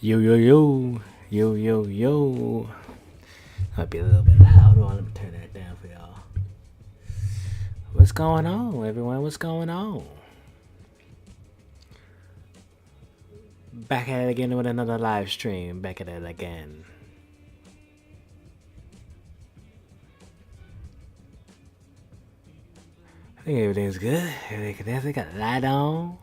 Yo, yo, yo. Yo, yo, yo. Might be a little bit loud. Hold on, let me turn that down for y'all. What's going on, everyone? What's going on? Back at it again with another live stream. Back at it again. I think everything's good. Everything got a light on.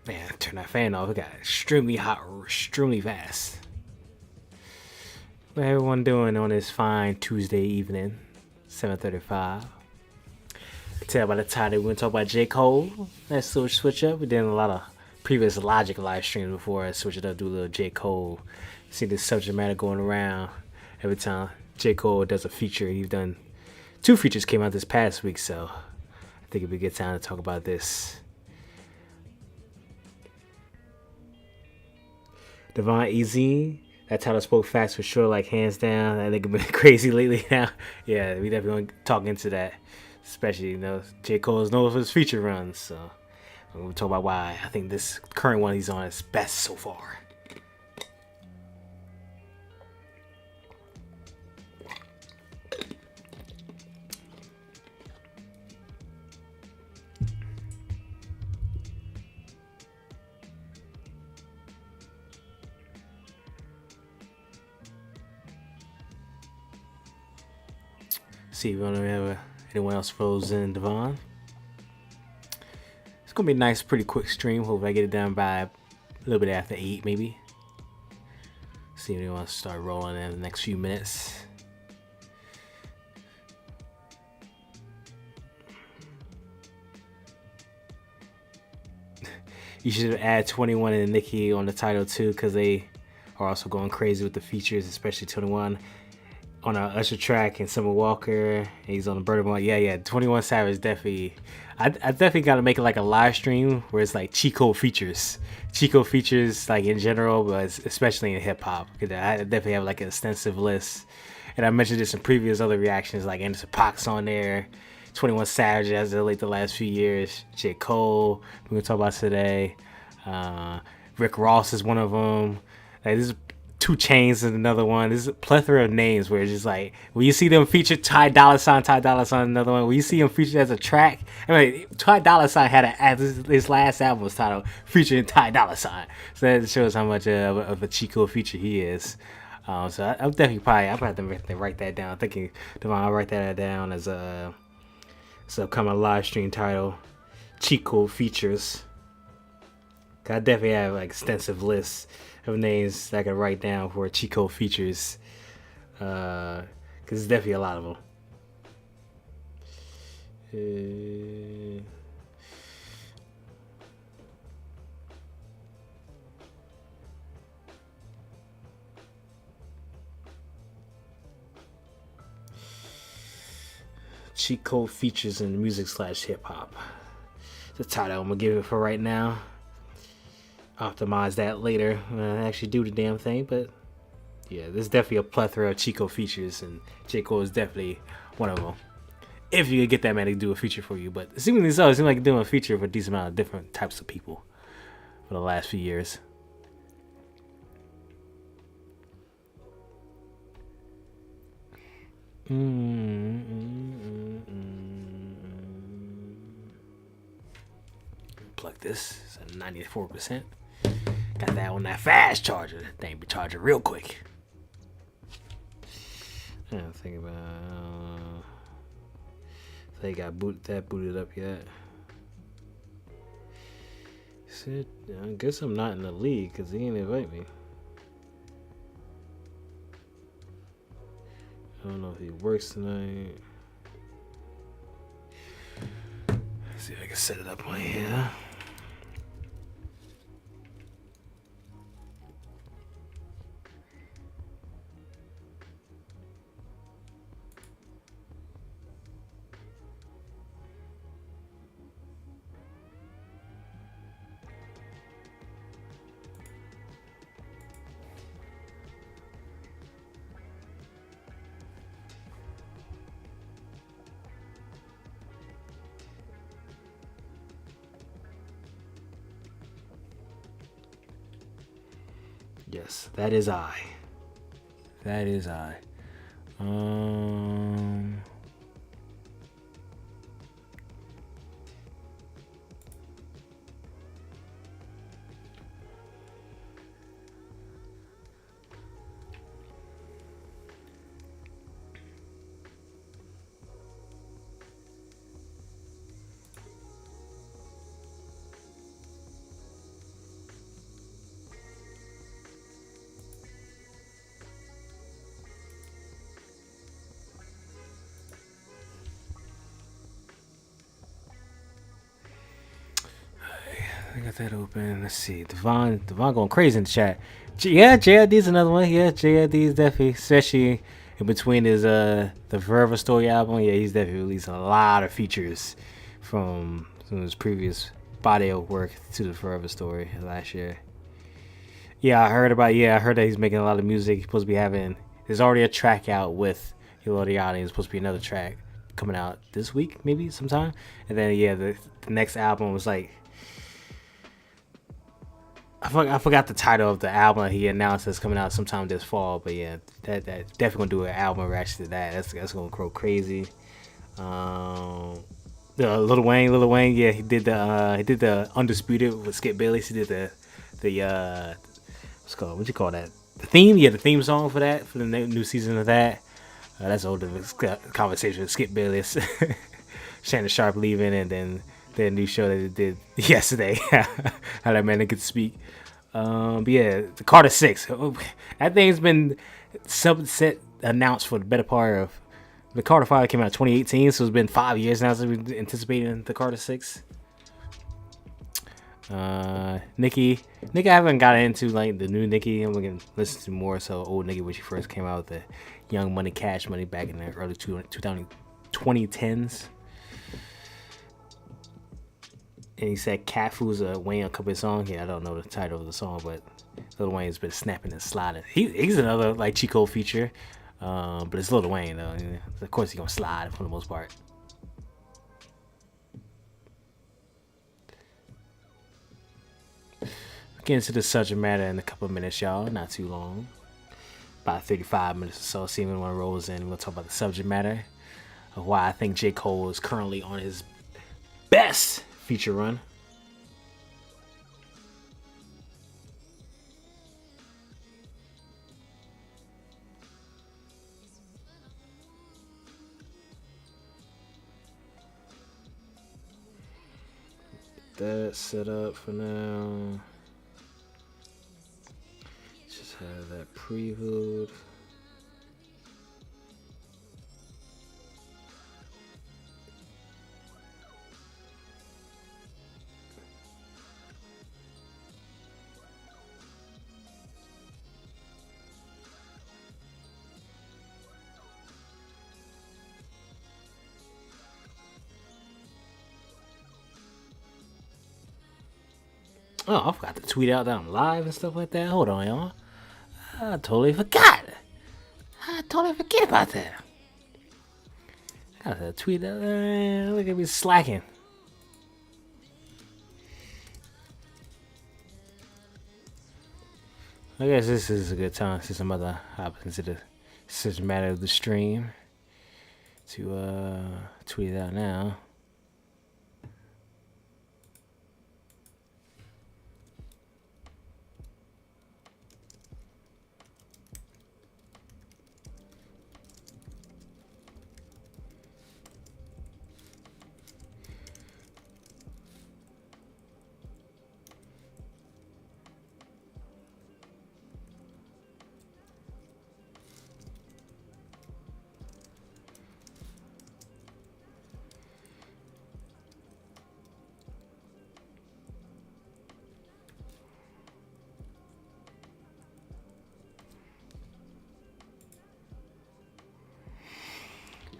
Man, turn that fan off. It got extremely hot, extremely fast. What everyone doing on this fine Tuesday evening, 7:35? Tell by the title, we're gonna talk about J.Cole. Let's switch up. We did a lot of previous Logic live streams before I switch it up, do a little J.Cole. See this subject matter going around every time J.Cole does a feature. He's done 2 features came out this past week, so I think it'd be a good time to talk about this. Devon Easy, that title spoke fast for sure, like hands down. I think it's been crazy lately now. Yeah, we definitely gonna talk into that. Especially, J. Cole is known for his feature runs, so we'll talk about why I think this current one he's on is best so far. See if we don't have anyone else frozen, Devon. It's gonna be a nice, pretty quick stream. Hope I get it done by a little bit after 8, maybe. See if anyone wants to start rolling in the next few minutes. You should add 21 and Nicki on the title too, because they are also going crazy with the features, especially 21 on our Usher track and Summer Walker. And he's on the Burner one. Yeah. 21 Savage definitely. I definitely got to make it like a live stream where it's like J.Cole features. J.Cole features like in general, but especially in hip hop. I definitely have like an extensive list. And I mentioned this in previous other reactions, like Anderson .Paak's on there. 21 Savage as of like the last few years. J.Cole, we're going to talk about today. Rick Ross is one of them. Like, this is 2 Chainz is another one. There's a plethora of names where it's just like, when you see them featured, Ty Dolla $ign, another one. When you see them featured as a track, I mean, Ty Dolla $ign had his last album was titled featuring Ty Dolla $ign. So that shows how much of a J.Cole feature he is. So I'm definitely I'll have to write that down. I'm thinking, Devon, I'll write that down as a upcoming live stream title, J.Cole features. I definitely have like extensive lists of names that I can write down for J.Cole features, because there's definitely a lot of them. J.Cole features in music / hip hop. The title I'm gonna give it for right now. Optimize that later when I actually do the damn thing, but yeah, there's definitely a plethora of J.Cole features, and J.Cole is definitely one of them. If you could get that man to do a feature for you, but seemingly so, it seems like doing a feature for a decent amount of different types of people for the last few years. Plug this. It's at 94%. Got that on that fast charger. That thing be charging real quick. I don't think about. If they got booted up yet. Said, I guess I'm not in the league because he didn't invite me. I don't know if he works tonight. Let's see if I can set it up on here. Yes, that is I. That is I. I got that open. Let's see. Devon going crazy in the chat. Yeah, JLD's another one. Yeah, JLD's definitely, especially in between his the Forever Story album. Yeah, he's definitely released a lot of features from some of his previous body of work to the Forever Story last year. Yeah, I heard that he's making a lot of music. He's supposed to be having. There's already a track out with Elodiani. There's supposed to be another track coming out this week, maybe sometime. And then the next album was like. I forgot the title of the album he announced that's coming out sometime this fall, but yeah, that definitely gonna do an album reaction to that. That's gonna go crazy. The Lil Wayne, yeah, he did the Undisputed with Skip Bayless. He did the what's it called? What you call that? The theme song for the new season of that. That's older conversation with Skip Bayless, Shannon Sharp leaving, and then the new show that it did yesterday. How that man could speak. But yeah, the Carter 6. That thing's been announced for the better part of. The Carter 5 came out in 2018, so it's been 5 years now since we've been anticipating the Carter 6. Nicki, I haven't gotten into like the new Nicki. I'm gonna listen to more so old Nicki when she first came out with the Young Money, Cash Money back in the early 2010s. And he said Cat Food's a Wayne Uncovered song. Yeah, I don't know the title of the song, but Lil Wayne's been snapping and sliding. He's another like J.Cole feature, but it's Lil Wayne though. Of course he's gonna slide for the most part. Get into the subject matter in a couple of minutes, y'all. Not too long. About 35 minutes or so. See if anyone rolls in. We'll talk about the subject matter of why I think J. Cole is currently on his best feature run. That set up for now. Just have that previewed. Oh, I forgot to tweet out that I'm live and stuff like that. Hold on, y'all. I totally forgot. I totally forget about that. I gotta tweet out. Look at me slacking. I guess this is a good time since some other hop into the subject matter of the stream to tweet it out now.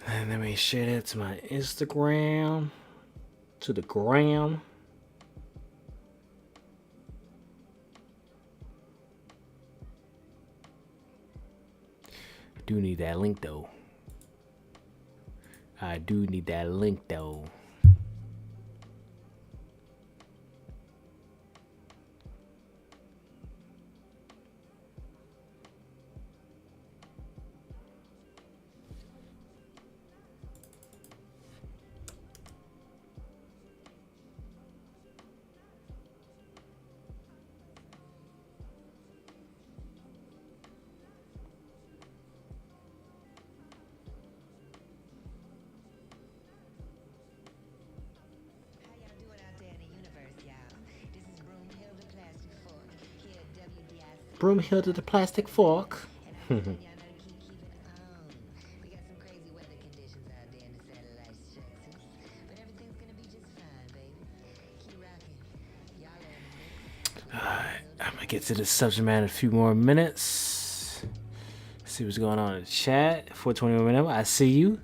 And let me share that to my Instagram, to the gram. I do need that link though. Broomhill to the plastic fork. I'm gonna get to the subject matter in a few more minutes. See what's going on in the chat. 421 minutes. I see you.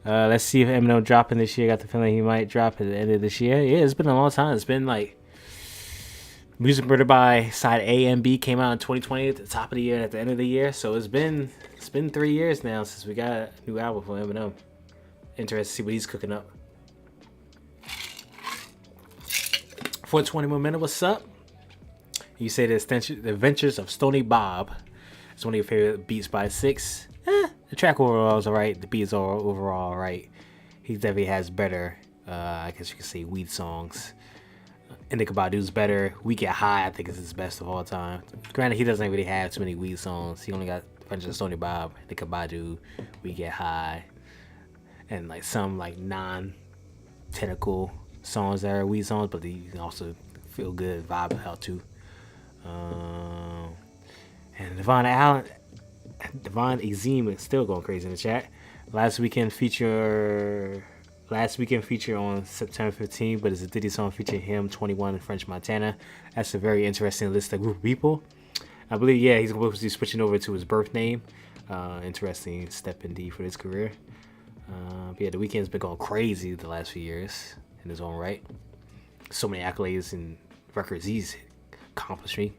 Let's see if Eminem dropping this year. Got the feeling he might drop at the end of this year. Yeah, it's been a long time. It's been like Music Murder by side A and B came out in 2020 at the top of the year and at the end of the year. So it's been 3 years now since we got a new album from Eminem. Interested to see what he's cooking up. 420 Momentum, what's up? You say the Adventures of Stony Bob. It's one of your favorite beats by Six. The track overall is alright. The beats are overall alright. He definitely has better, I guess you could say, weed songs. Indica Badu's better. We Get High, I think, is his best of all time. Granted, he doesn't really have too many weed songs. He only got Adventures of Stony Bob, Indica Badu, We Get High, and like some like non-technical songs that are weed songs, but they also feel good, vibe out too. And Devon Exim is still going crazy in the chat. Last weekend feature on September 15th, but it's a Diddy song featuring him, 21, and French Montana. That's a very interesting list of group of people. I believe, yeah, he's supposed to be switching over to his birth name. Interesting step indeed for his career. But yeah, The Weeknd's been going crazy the last few years in his own right. So many accolades and records he's accomplished me.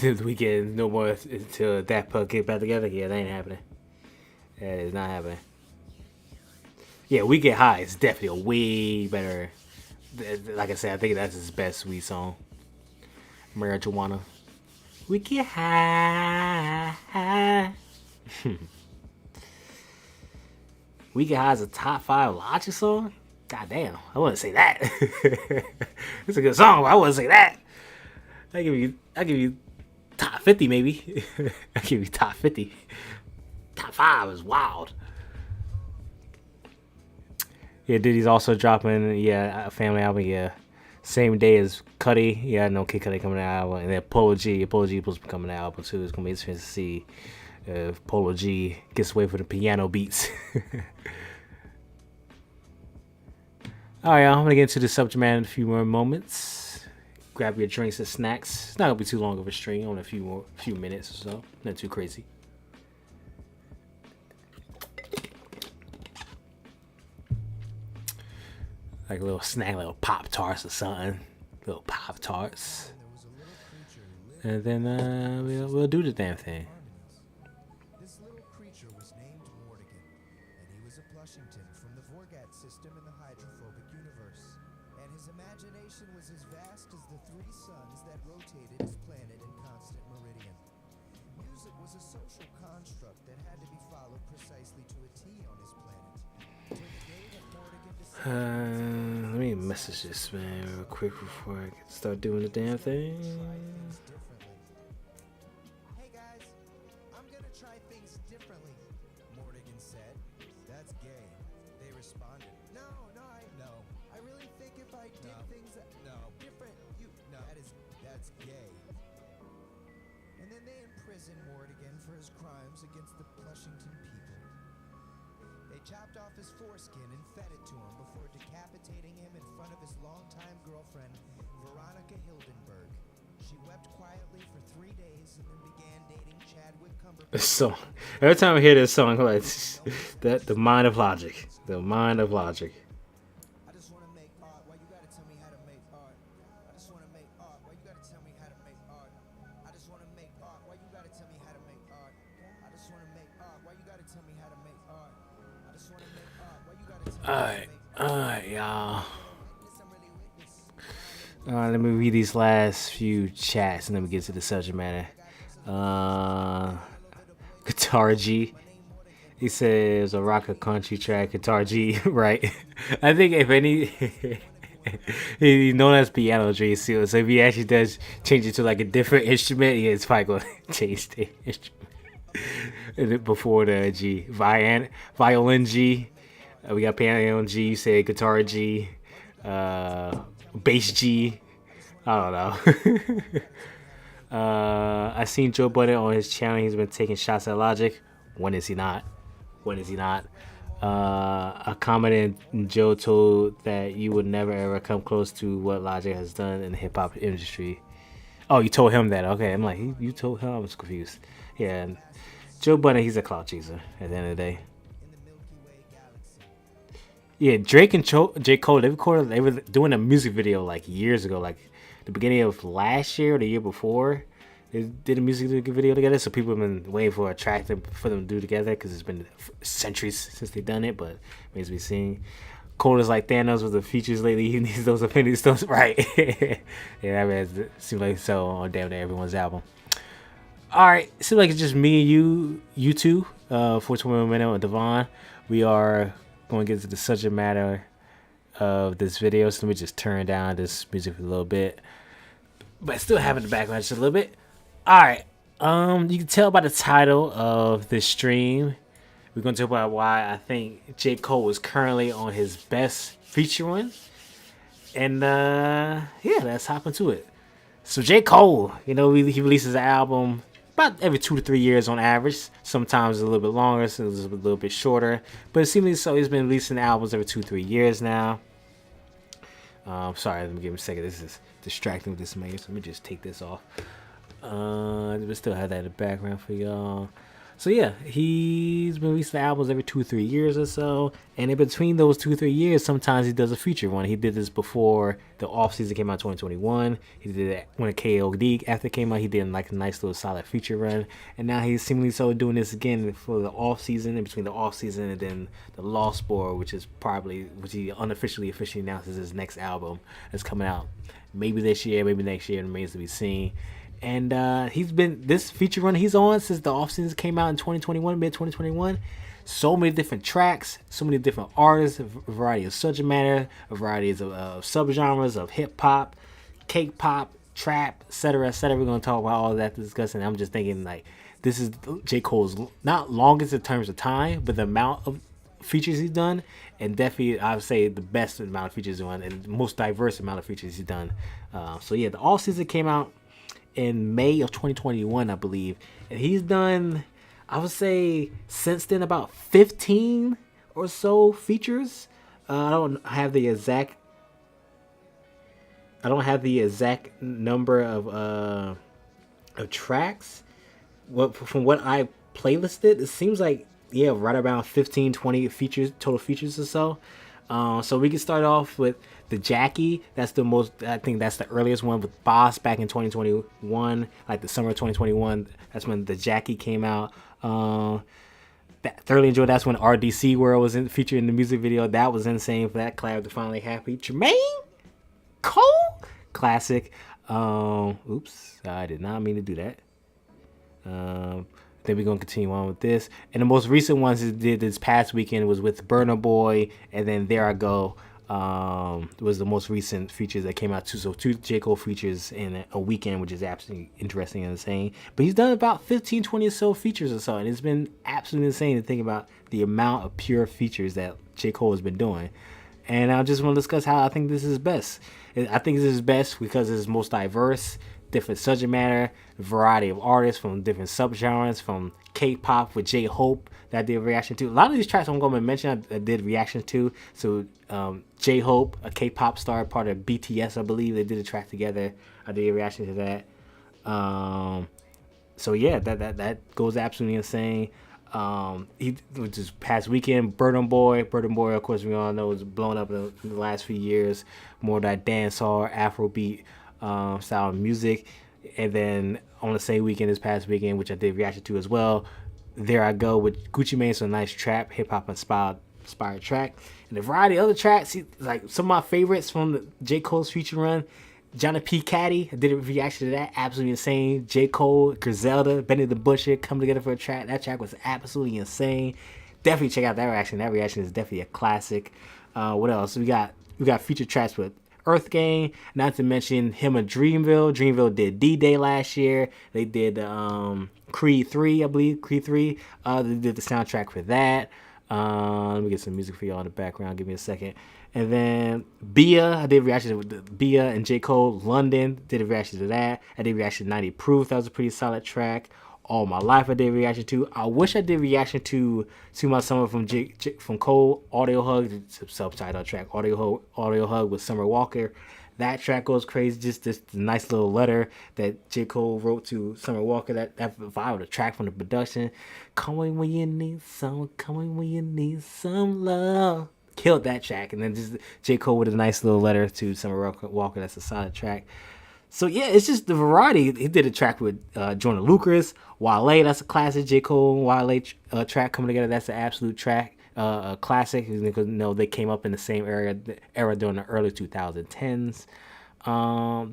The Weeknd no more until Daft Punk get back together. Yeah, that ain't happening. That is not happening. Yeah, We Get High is definitely a way better. Like I said, I think that's his best weed song. Marijuana. We get high. We Get High is a top 5 Logic song? God damn, I wouldn't say that. It's a good song, but I wouldn't say that. I give you top 50 maybe. I give you top 50. Top 5 is wild. Yeah, Diddy's also dropping a family album. Yeah, same day as Cudi. Yeah, no Kid Cudi coming out, and then Polo G supposed to be coming out, but too. It's gonna be interesting to see if Polo G gets away for the piano beats. All right, y'all, I'm gonna get into the subject matter in a few more moments. Grab your drinks and snacks. It's not gonna be too long of a stream, only a few minutes or so. Not too crazy. Like a little snack, little Pop-Tarts or something. Little Pop-Tarts. And then we'll do the damn thing. This little creature was named Mortigan, and he was a Plushington from the Vorgat system in the hydrophobic universe. And his imagination was as vast as the 3 suns that rotated his planet in constant meridian. Music was a social construct that had to be followed precisely to a T on his planet. Till the day that Mortigan Let me message this man real quick before I start doing the damn thing. Hey guys, I'm gonna try things differently, Mortigan said. That's gay. They responded. No, I really think if I did things different, that's gay. And then they imprisoned Mortigan for his crimes against the Plushington people. They chopped off his foreskin and fed it to him before decapitating him in front of his longtime girlfriend, Veronica Hildenberg. She wept quietly for 3 days and then began dating Chadwick Cumberbatch. So every time I hear this song, I'm like, that the mind of logic. The mind of logic. I just want to make art. Why you gotta tell me how to make art? I just want to make art. Why you gotta tell me how to make art? I just want to make art. Why you gotta tell me how to make art? I just want to make art. Why you gotta tell me how to make art? I just want to make art. Why you gotta tell me how to make art? Alright, y'all. Let me read these last few chats and then we get to the subject matter. Guitar G. He says a rock a country track, Guitar G, right? I think if any he's known as Piano G, so if he actually does change it to like a different instrument, yeah, it's probably gonna change the instrument. Before the G. Violin G. We got piano G, you say guitar G, bass G, I don't know. I seen Joe Budden on his channel. He's been taking shots at Logic. When is he not? When is he not? A comment in Joe told that you would never ever come close to what Logic has done in the hip hop industry. Oh, you told him that. Okay, I'm like, you told him? I was confused. Yeah, and Joe Budden, he's a clout chaser at the end of the day. Yeah, Drake and J. Cole, they were doing a music video like years ago, like the beginning of last year or the year before. They did a music video together, so people have been waiting for a track for them to do together because it's been centuries since they've done it, but it remains to be seen. Cole is like Thanos with the features lately. He needs those opinion stones, right? Yeah, I mean, it seems like so on damn near everyone's album. All right, it seems like it's just me and you two, 421 Minute with Devon. We are going to get to the subject matter of this video, so let me just turn down this music for a little bit, but still have it in the background just a little bit. All right, you can tell by the title of this stream, we're going to talk about why I think J. Cole is currently on his best feature run, and yeah, let's hop into it. So J. Cole, you know, he releases an album about every 2 to 3 years on average. Sometimes a little bit longer, sometimes a little bit shorter. But it seems so he's been releasing albums every 2 to 3 years now. Sorry, let me give him a second. This is distracting with this man, so let me just take this off. We still have that in the background for y'all. So yeah, he's been releasing albums every 2 or 3 years or so, and in between those 2 or 3 years, sometimes he does a feature one. He did this before the off season came out in 2021. He did it when a KOD after it came out. He did like a nice little solid feature run, and now he's seemingly so doing this again for the off season, in between the off season and then the Lost Boy, which he officially announces his next album that's coming out maybe this year, maybe next year. It remains to be seen. And he's been this feature run he's on since the off season came out in 2021, mid 2021. So many different tracks, so many different artists, a variety of subject matter, a variety of subgenres of hip hop, cake pop, trap, etc., etc. We're gonna talk about all of that to discuss. And I'm just thinking like this is J. Cole's not longest in terms of time, but the amount of features he's done, and definitely I would say the best amount of features he's done, and the most diverse amount of features he's done. So yeah, the off season came out in May of 2021, I believe, and he's done, I would say, since then about 15 or so features. I don't have the exact number of tracks. From what I playlisted, it seems like right around 15, 20 total features or so. So we can start off with the Jackie. That's the most, I think that's the earliest one with Boss back in 2021, like the summer of 2021. That's when the Jackie came out. Thoroughly enjoyed. That's when RDC World was featured in the music video. That was insane for that collab to finally happy. Jermaine Cole, classic. Oops, I did not mean to do that. Then we're going to continue on with this. And the most recent ones he did this past weekend was with Burna Boy. And then There I Go was the most recent features that came out too. So 2 J. Cole features in a weekend, which is absolutely interesting and insane. But he's done about 15, 20 or so features or so. And it's been absolutely insane to think about the amount of pure features that J. Cole has been doing. And I just want to discuss how I think this is best. I think this is best because it's most diverse, different subject matter, variety of artists from different subgenres, from K-pop with J-Hope that I did a reaction to. A lot of these tracks I'm going to mention I did reactions to. So J-Hope, a K-pop star, part of BTS, I believe. They did a track together. I did a reaction to that. So yeah, that goes absolutely insane. He this past weekend, Burna Boy, of course we all know, is blown up in the last few years. More that dancehall, Afrobeat style of music. And then on the same weekend, this past weekend, which I did reaction to as well, There I Go with Gucci Mane, so a nice trap, hip hop inspired track, and a variety of other tracks. Like some of my favorites from the J. Cole's feature run, Johnny P. Caddy, I did a reaction to that, absolutely insane. J. Cole, Griselda, Benny the Butcher come together for a track. That track was absolutely insane. Definitely check out that reaction. That reaction is definitely a classic. What else? We got feature tracks with Earth Gang, not to mention him and Dreamville. Dreamville did D-Day last year. They did Creed 3, I believe. Creed 3. They did the soundtrack for that. Let me get some music for y'all in the background. Give me a second. And then Bia, I did a reaction to Bia and J.Cole. London, did a reaction to that. I did a reaction to 90 Proof. That was a pretty solid track. All My Life, I did a reaction to. I wish I did a reaction to My Summer from Cole. Audio Hug, subtitle track. Audio Hug with Summer Walker. That track goes crazy. Just this nice little letter that J. Cole wrote to Summer Walker. That vibe, the track from the production. Coming when you need some love. Killed that track. And then just J. Cole with a nice little letter to Summer Walker. That's a solid track. So yeah, it's just the variety. He did a track with Jordan Lucas, Wale. That's a classic. J. Cole and Wale track coming together. That's an absolute track, a classic. Because they came up in the same era during the early 2010s.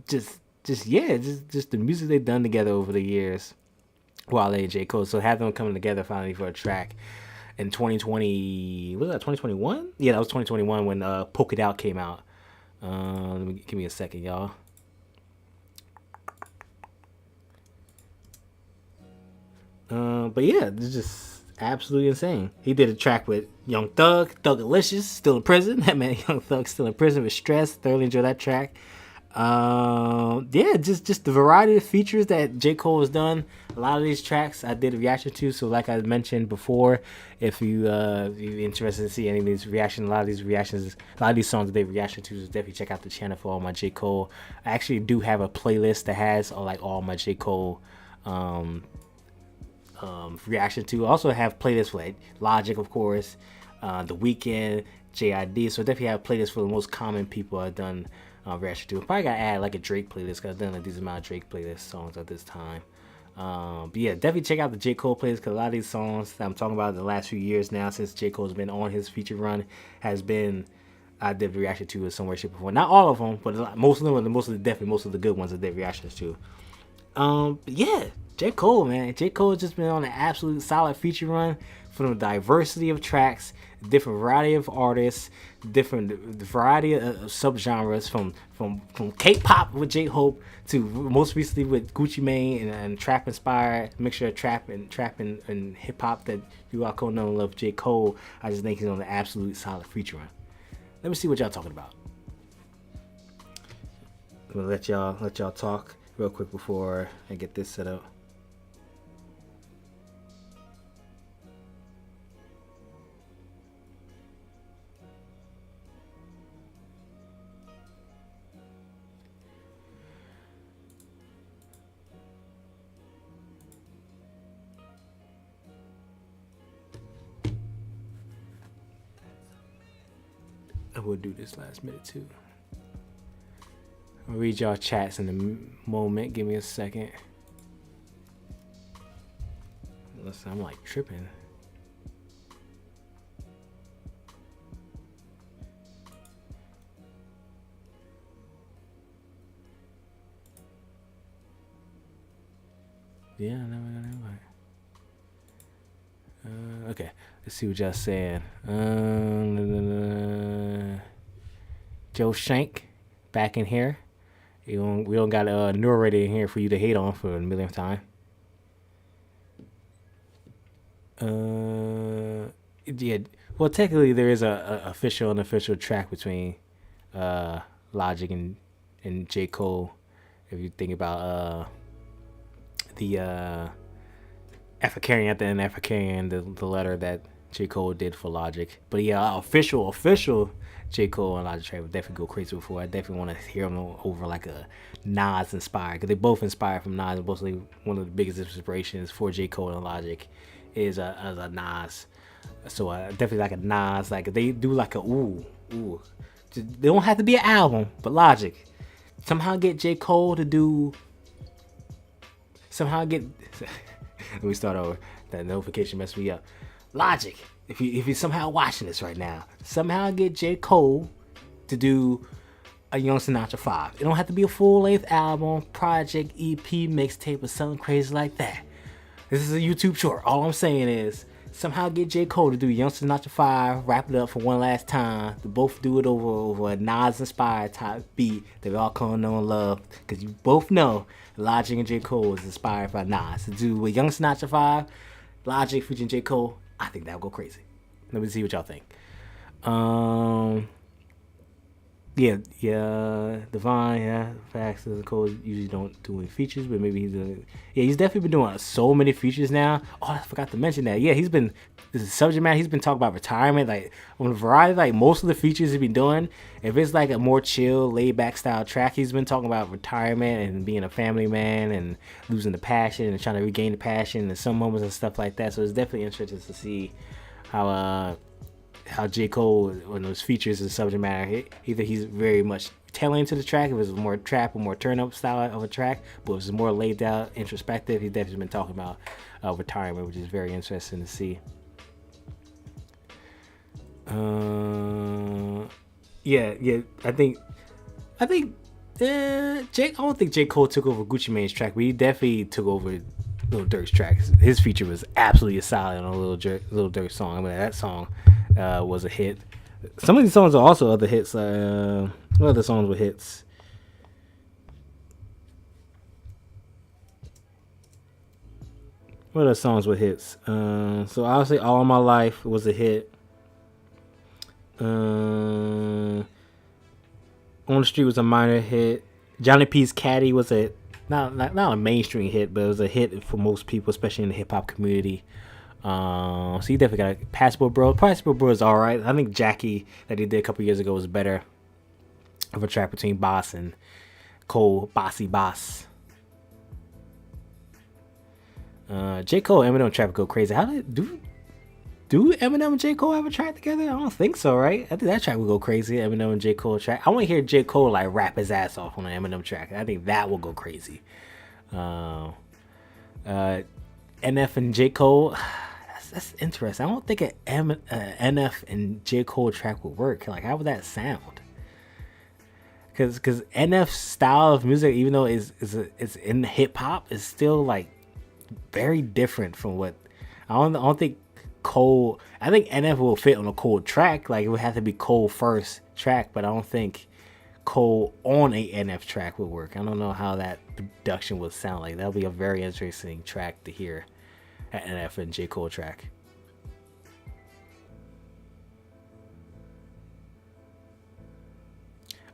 Just the music they've done together over the years, Wale and J. Cole. So have them coming together finally for a track in 2020. Was that 2021? Yeah, that was 2021 when Poke It Out came out. Give me a second, y'all. But yeah, it's just absolutely insane. He did a track with Young Thug, Thugalicious, still in prison. That man, Young Thug, still in prison with Stress. Thoroughly enjoyed that track. Just the variety of features that J. Cole has done. A lot of these tracks I did a reaction to. So like I mentioned before, if you're interested in see any of these reactions, a lot of these songs I did reaction to, so definitely check out the channel for all my J. Cole. I actually do have a playlist that has like all my J. Cole reaction to. I also have playlists with Logic, of course, The Weeknd, JID. So definitely have playlists for the most common people I've done reaction to. I probably gotta add like a Drake playlist because I've done like these amount of Drake playlist songs at this time. But yeah, definitely check out the J. Cole playlist because a lot of these songs that I'm talking about in the last few years now, since J. Cole's been on his feature run, has been I did reaction to in some way, shape, or form. Not all of them, but most of them, and most of the good ones I did reactions to. Yeah, J. Cole, man. J. Cole has just been on an absolute solid feature run from the diversity of tracks, different variety of artists, different variety of subgenres from K-pop with J-Hope to most recently with Gucci Mane and trap inspired mixture of trap and hip hop that you all know and love. J. Cole, I just think he's on an absolute solid feature run. Let me see what y'all talking about. I'm gonna let y'all talk real quick before I get this set up. I will do this last minute too. I'll read y'all chats in a moment. Give me a second. Listen, I'm like tripping. Yeah, no. Okay, let's see what y'all saying. Joe Shank, back in here. We don't got a narrator in here for you to hate on for the millionth time. Yeah. Well, technically there is a official and unofficial track between Logic and J. Cole. If you think about the African at the end, African, the letter that J. Cole did for Logic. But yeah, official J. Cole and Logic track would definitely go crazy before. I definitely want to hear them over like a Nas inspired, because they both inspired from Nas. Mostly one of the biggest inspirations for J. Cole and Logic is a Nas. So definitely like a Nas. Like they do like a ooh. They don't have to be an album, but Logic somehow get J. Cole to do. Let me start over. That notification messed me up. Logic, if you're somehow watching this right now, somehow get J. Cole to do a Young Sinatra 5. It don't have to be a full-length album, project, EP, mixtape, or something crazy like that. This is a YouTube short. All I'm saying is somehow get J. Cole to do Young Sinatra 5, wrap it up for one last time, to both do it over a Nas-inspired type beat that we all come to know and love. Because you both know Logic and J. Cole is inspired by Nas. To do a Young Sinatra 5, Logic featuring J. Cole, I think that would go crazy. Let me see what y'all think. Yeah, Divine, yeah, facts. Cole usually don't do any features, but maybe he's definitely been doing so many features now. Oh, I forgot to mention that. Yeah, he's been this is subject matter. He's been talking about retirement, like on a variety, like most of the features he's been doing. If it's like a more chill, laid back style track, he's been talking about retirement and being a family man and losing the passion and trying to regain the passion in some moments and stuff like that. So it's definitely interesting to see how J. Cole, when those features and subject matter, either he's very much tailoring to the track, if it's more trap or more turn up style of a track, but if it's more laid out, introspective, he's definitely been talking about retirement, which is very interesting to see. Yeah, I think Jake. I don't think J. Cole took over Gucci Mane's track, but he definitely took over Lil Durk's track. His feature was absolutely solid on a Lil Durk song. I mean, that song was a hit. Some of these songs are also other hits. What other songs were hits? What other songs were hits? So obviously, All My Life was a hit. On the Street was a minor hit. Johnny P's Caddy was a not a mainstream hit, but it was a hit for most people, especially in the hip hop community. So you definitely got Passport Bro. Passport Bro is alright. I think Jackie that he did a couple years ago was better of a track between Boss and Cole, Bossy Boss. J. Cole Eminem track go crazy. How did do Eminem and J. Cole have a track together? I don't think so, right? I think that track would go crazy. Eminem and J. Cole track. I want to hear J. Cole like rap his ass off on an Eminem track. I think that will go crazy. NF and J. Cole. That's interesting. I don't think an NF and J. Cole track would work. Like, how would that sound? Because NF's style of music, even though it's in hip hop, is still like very different from what I don't think Cole. I think NF will fit on a Cole track. Like, it would have to be Cole first track, but I don't think Cole on a NF track would work. I don't know how that production would sound like. That'll be a very interesting track to hear. At NF and J. Cole track.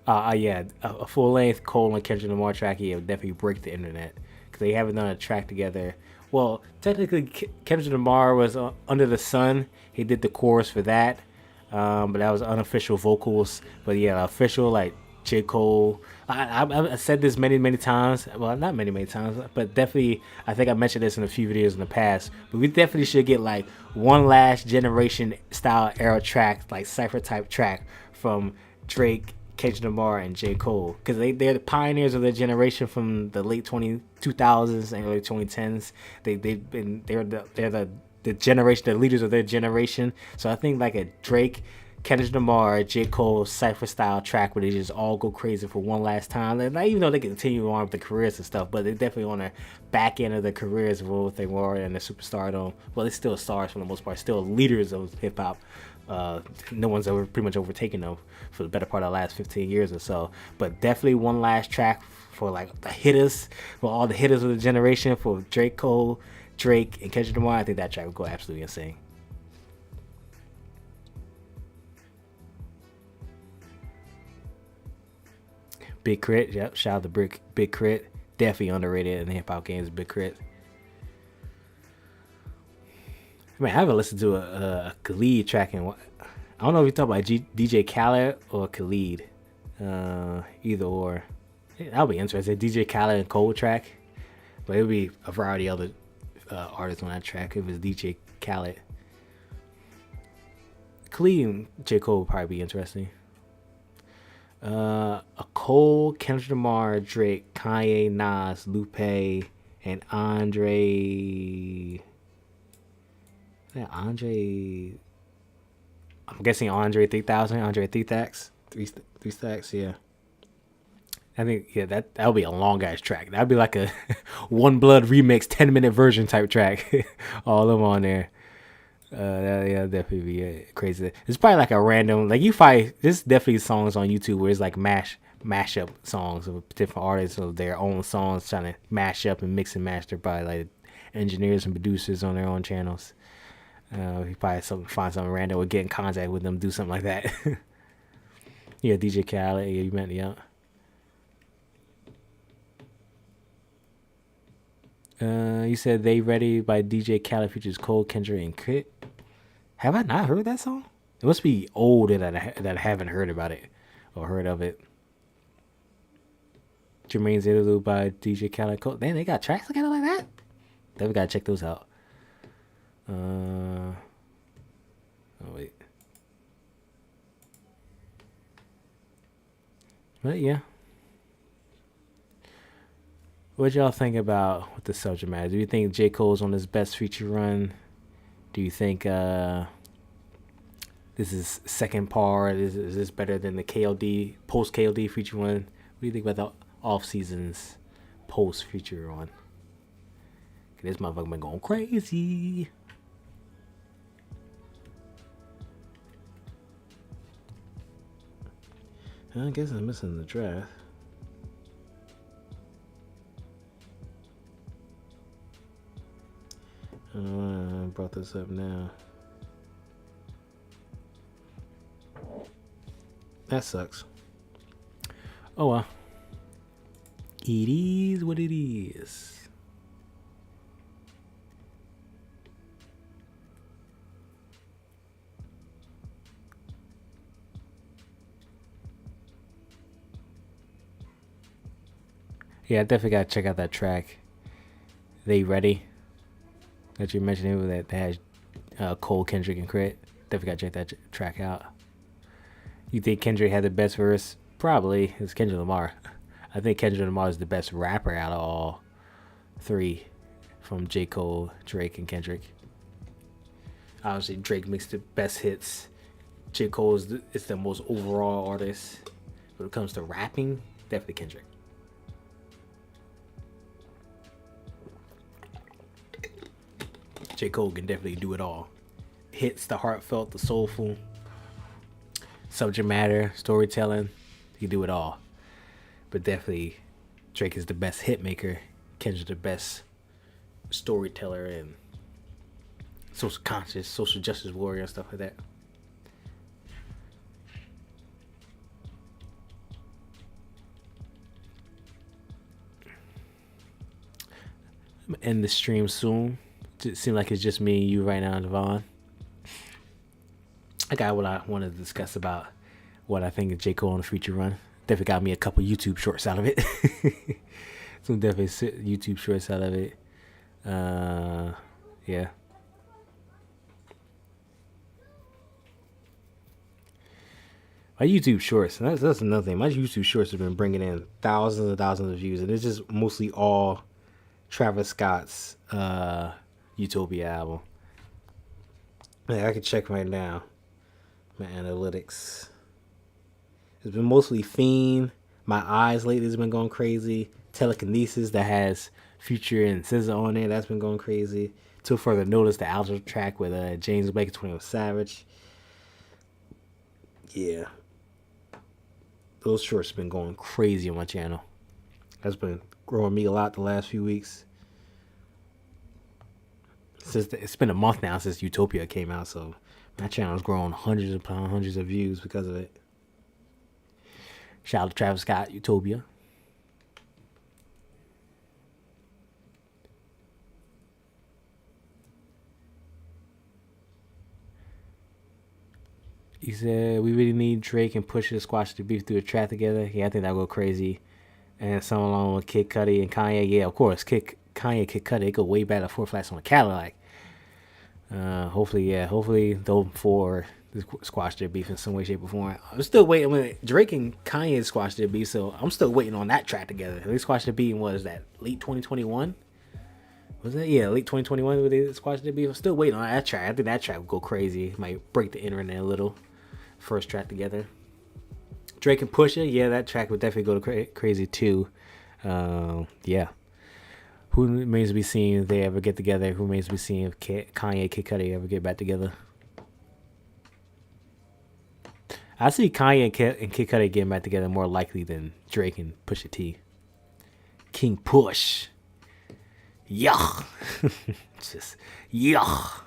Yeah, a full length Cole and Kendrick Lamar track, yeah, would definitely break the internet because they haven't done a track together. Well, technically, Kendrick Lamar was Under the Sun. He did the chorus for that, but that was unofficial vocals. But yeah, official like J. Cole. I said this many times. Well, not many times, but definitely I think I mentioned this in a few videos in the past. But we definitely should get like one last generation style era track, like cipher type track from Drake, Kendrick Lamar, and J. Cole, because they're the pioneers of their generation from the late 2000s and early 2010s. They're the generation, the leaders of their generation. So I think like a Drake, Kendrick Lamar, J. Cole cipher style track where they just all go crazy for one last time. And not even though they continue on with the careers and stuff, but they're definitely on the back end of their careers of what they were and the superstardom. Well, they're still stars for the most part, still leaders of hip hop. No one's ever pretty much overtaken them for the better part of the last 15 years or so. But definitely one last track for like the hitters, for all the hitters of the generation, for Drake, and Kendrick Lamar. I think that track would go absolutely insane. Big Crit, yep. Shout out to Big Crit. Definitely underrated in the hip hop games. Big Crit. I mean, I haven't listened to a Khalid track in. I don't know if you're talking about DJ Khaled or Khalid. Either or. That'll be interesting. DJ Khaled and Cole track. But it'll be a variety of other artists on that track if it's DJ Khaled. Khalid and J. Cole would probably be interesting. A Cole, Kendrick Lamar, Drake, Kanye, Nas, Lupe, and Andre. Yeah, Andre. I'm guessing Andre 3000, Andre 3 Stacks. Three Stacks, yeah. I think, yeah, that'll be a long ass track. That'll be like a One Blood remix 10-minute version type track. All of them on there. Yeah, definitely be crazy. It's probably like a random, like you find there's definitely songs on YouTube where it's like mashup songs of different artists of their own songs trying to mash up and mix and master by like engineers and producers on their own channels. You probably find something random or get in contact with them, do something like that. Yeah, DJ Khaled. Yeah, you meant yeah. You said They Ready by DJ Khaled features Cole, Kendrick, and Crit. Have I not heard that song? It must be old that I haven't heard about it or heard of it. Jermaine's Interlude by DJ Khaled. Cole. Damn, they got tracks together like that? Then we gotta check those out. Oh wait. But yeah. What y'all think about with the subject matter? Do you think J. Cole's on his best feature run? Do you think this is second par? Is this better than the KLD post KLD feature run? What do you think about the off seasons post feature run? This motherfucker been going crazy. I guess I'm missing the draft. I don't know why I brought this up now. That sucks. Oh well. It is what it is. Yeah, I definitely gotta check out that track. They Ready? That you mentioned that has Cole, Kendrick, and Crit. Definitely gotta check that track out. You think Kendrick had the best verse? Probably. It's Kendrick Lamar. I think Kendrick Lamar is the best rapper out of all three, from J. Cole, Drake, and Kendrick. Obviously, Drake makes the best hits. J. Cole is the most overall artist. When it comes to rapping, definitely Kendrick. J. Cole can definitely do it all. Hits, the heartfelt, the soulful, subject matter, storytelling. He can do it all. But definitely, Drake is the best hit maker. Kendrick the best storyteller and social conscious, social justice warrior and stuff like that. I'm gonna end the stream soon. It seems like it's just me and you right now, Devon. I got what I want to discuss about what I think of J. Cole on the future run. Definitely got me a couple YouTube shorts out of it. Some definitely YouTube shorts out of it. Yeah. My YouTube shorts, that's another thing. My YouTube shorts have been bringing in thousands and thousands of views, and it's just mostly all Travis Scott's Utopia album. I can check right now my analytics. It's been mostly Fiend. My Eyes lately has been going crazy. Telekinesis that has Future and SZA on it, that's been going crazy. Till further notice, the outro track with James Blake and 21 Savage. Yeah. Those shorts have been going crazy on my channel. That's been growing me a lot the last few weeks. It's been a month now since Utopia came out, so my channel's grown hundreds upon hundreds of views because of it. Shout out to Travis Scott, Utopia. He said, we really need Drake and Pusha to squash the beef through a track together. Yeah, I think that'll go crazy. And some along with Kid Cudi and Kanye. Yeah, of course. Kanye, Kid Cudi, it go way back to 4 Flats on a Cadillac. Hopefully those four squash their beef in some way, shape, or form. I'm still waiting. When Drake and Kanye squash their beef, so I'm still waiting on that track together. They squashed their beef in, what is that, late 2021? Was that? Yeah, late 2021 where they squashed their beef. I'm still waiting on that track. I think that track will go crazy. Might break the internet a little. First track together. Drake and Pusha, yeah, that track would definitely go crazy too. Yeah. Who remains to be seen if they ever get together? Who remains to be seen if Kanye, Kid Cudi ever get back together? I see Kanye and Kid Cudi getting back together more likely than Drake and Pusha T. King Push. Yuck. Just yuck.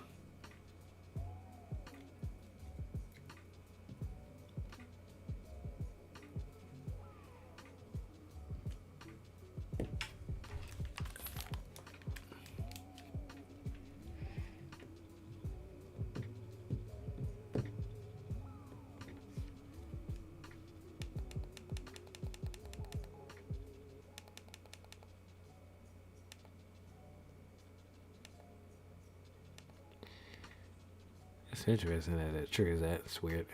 It's interesting that it triggers that. It's weird.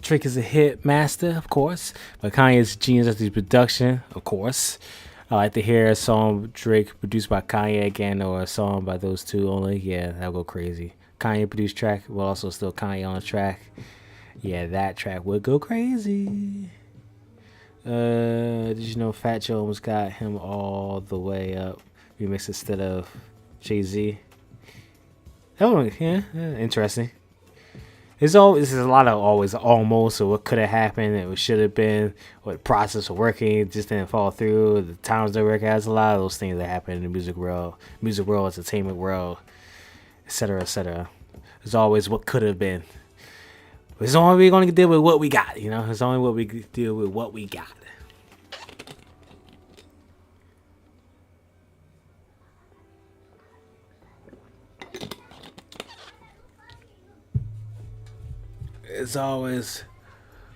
Drake is a hit master, of course, but Kanye's genius at the production, of course. I like to hear a song Drake produced by Kanye again, or a song by those two only. Yeah, that'll go crazy. Kanye produced track, well, also still Kanye on the track. Yeah, that track would go crazy. Did you know Fat Joe almost got him all the way up remix instead of Jay-Z? Oh, yeah, interesting. There's a lot of always almost, or what could have happened, it should have been, or the process of working it just didn't fall through, the times they work out. There's a lot of those things that happen in the music world, entertainment world, etc., etc. There's always what could have been. It's only we're gonna deal with what we got, you know. It's only what we deal with what we got. It's always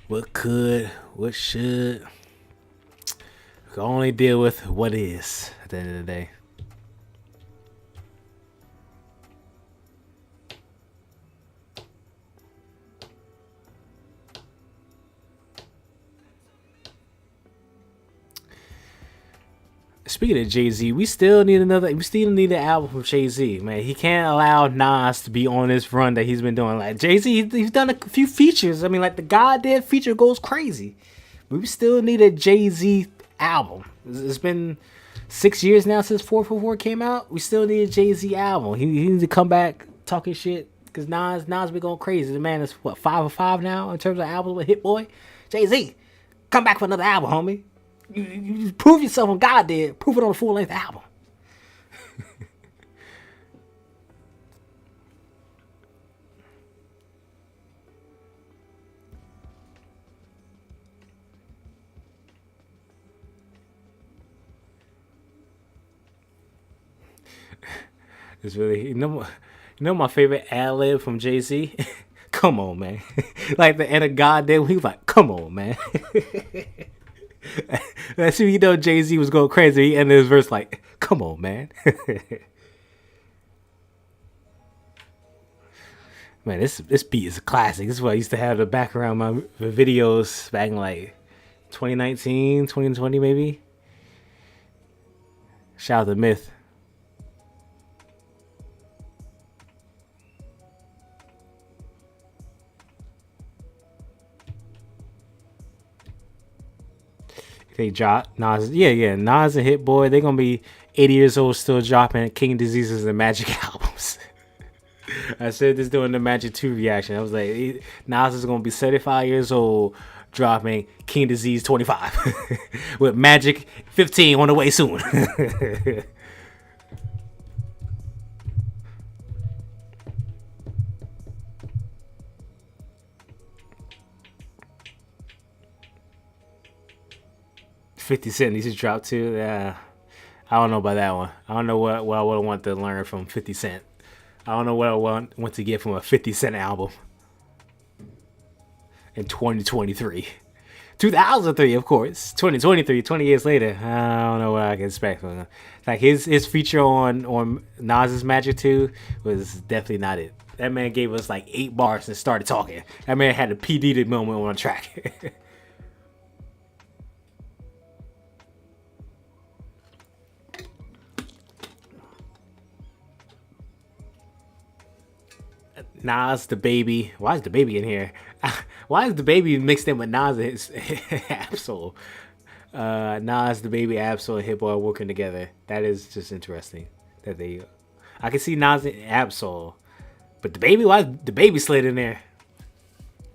what could, what should. We can only deal with what is at the end of the day. Speaking of Jay-Z, we still need an album from Jay-Z, man. He can't allow Nas to be on this run that he's been doing. Like Jay-Z, he's done a few features. I mean, like the God Dead feature goes crazy. But we still need a Jay-Z album. It's been 6 years now since 444 came out. We still need a Jay-Z album. He needs to come back talking shit because Nas been going crazy. The man is what, 5 of 5 now in terms of albums with Hit Boy. Jay-Z, come back for another album, homie. You prove yourself on God Did. Prove it on a full-length album. It's really, you know my favorite ad-lib from Jay-Z? Come on, man. Like the end of God Did, he was like, come on, man. That's who, you know, Jay-Z was going crazy. He ended his verse like, come on, man. Man, this beat is a classic. This is what I used to have the background my videos back in like 2019, 2020 maybe. Shout out to Myth. They drop Nas, Nas and Hit Boy. They're gonna be 80 years old still dropping King Diseases and Magic albums. I said this during the Magic 2 reaction. I was like, Nas is gonna be 75 years old dropping King Disease 25 with Magic 15 on the way soon. 50 Cent needs to drop too. Yeah, I don't know about that one. I don't know what I would want to learn from 50 Cent. I don't know what I want to get from a 50 Cent album in 2023. 2003, of course. 2023, 20 years later. I don't know what I can expect from him. Like his feature on Nas's Magic 2 was definitely not it. That man gave us like 8 bars and started talking. That man had a P. Diddy moment on a track. Nas the Baby. Why is the Baby in here? Why is the Baby mixed in with Nas and his Absol? Nas the Baby, Absol, and Hit Boy working together. That is just interesting. That they, I can see Nas and Absol, but the Baby. Why is the Baby slid in there?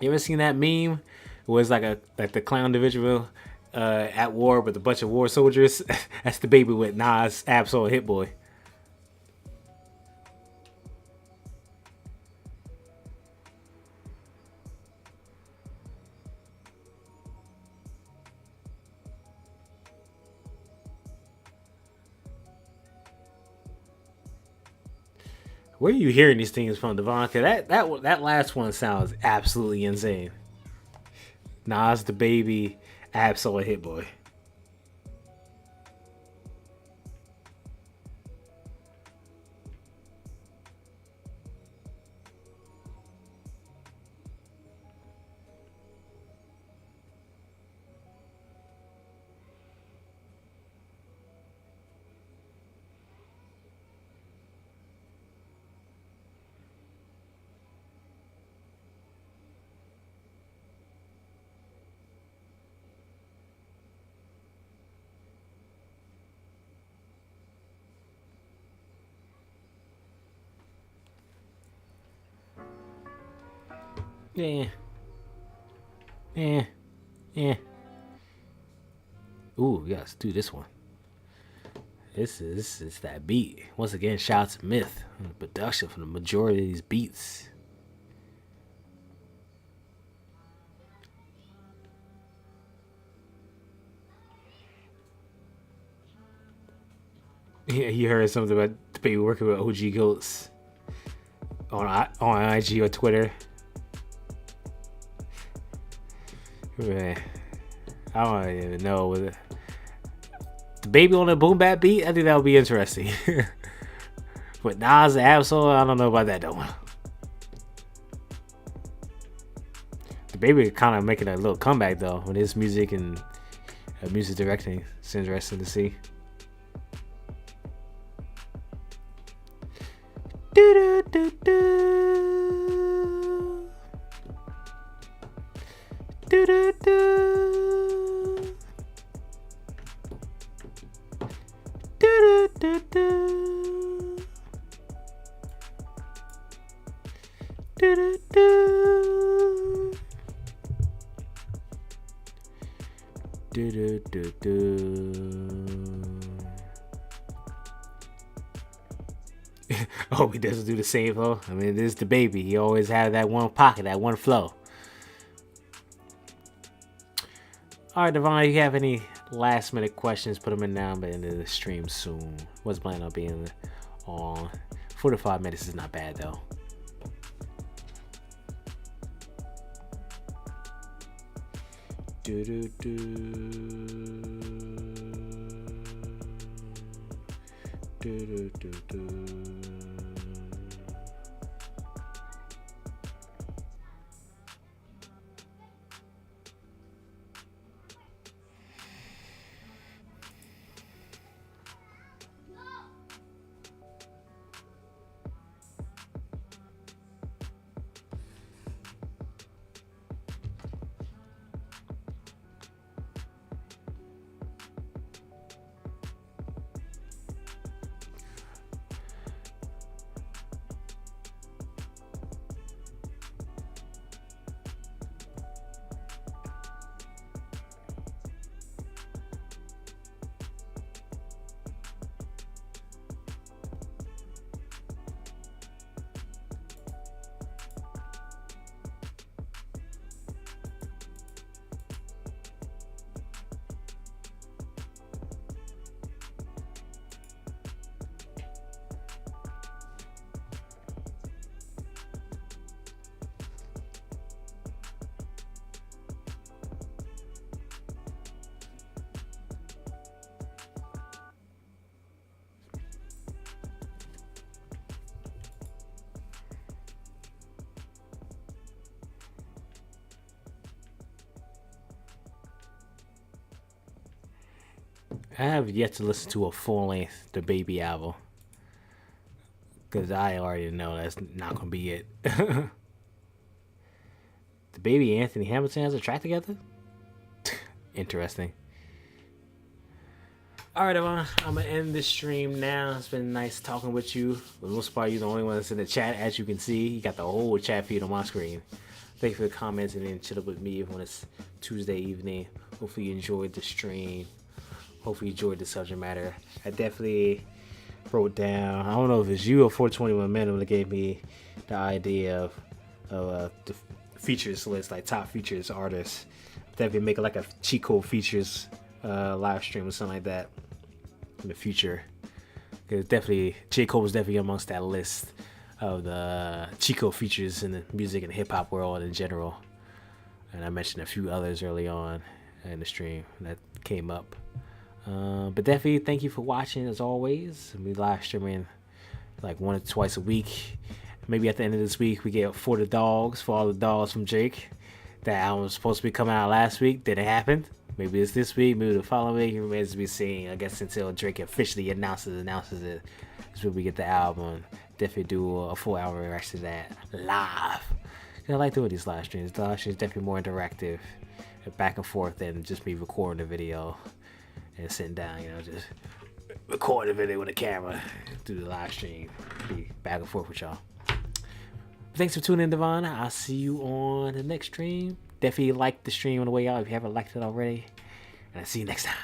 You ever seen that meme? It was like the clown individual at war with a bunch of war soldiers. That's the Baby with Nas, Absol, and Hit Boy. Where are you hearing these things from, Devon? Cause that last one sounds absolutely insane. Nas the Baby, Absol, Hit Boy. Yeah. Yeah. Yeah. Ooh, yeah, let's do this one. This is that beat. Once again, shout out to Myth. The production for the majority of these beats. Yeah, you heard something about the Baby working with OG Goats on IG or Twitter. Man, I don't even know whether the Baby on a boom bap beat. I think that would be interesting. But Nas and Absol, I don't know about that though. The Baby kind of making a little comeback though with his music and music directing. It's interesting to see. Do do do. Do do do. Do do do. Do do do. Do do do do. I hope he doesn't do the same though. I mean, this is the Baby. He always had that one pocket, that one flow. All right, Devon, you have any last minute questions? Put them in now, but into the stream soon. What's planning on being on 45 minutes is not bad though. Do do do. Do do do do. I have yet to listen to a full length The Baby album. Because I already know that's not going to be it. The Baby and Anthony Hamilton has a track together? Interesting. Alright, everyone. I'm going to end this stream now. It's been nice talking with you. For the most part, you're the only one that's in the chat. As you can see, you got the whole chat feed on my screen. Thank you for the comments and then chill up with me on this Tuesday evening. Hopefully you enjoyed the stream. Hopefully you enjoyed the subject matter. I definitely wrote down, I don't know if it's you or 421 Minimum that gave me the idea of the features list, like top features artists. Definitely make like a J.Cole features live stream or something like that in the future. Because definitely J.Cole was definitely amongst that list of the J.Cole features in the music and hip hop world in general. And I mentioned a few others early on in the stream that came up. But definitely thank you for watching as always. We live streaming like 1 or twice a week. Maybe at the end of this week we get For the Dogs, for all the dogs from Drake. That album was supposed to be coming out last week. Didn't happen. Maybe it's this week, maybe the following week. It remains to be seen. I guess until Drake officially announces it. Is when we get the album. Definitely do a full hour reaction to that live. I like doing these live streams. The live streams definitely more interactive, back and forth than just me recording the video and sitting down, just record the video with a camera, do the live stream, be back and forth with y'all. Thanks for tuning in, Devon. I'll see you on the next stream. Definitely like the stream on the way out if you haven't liked it already. And I'll see you next time.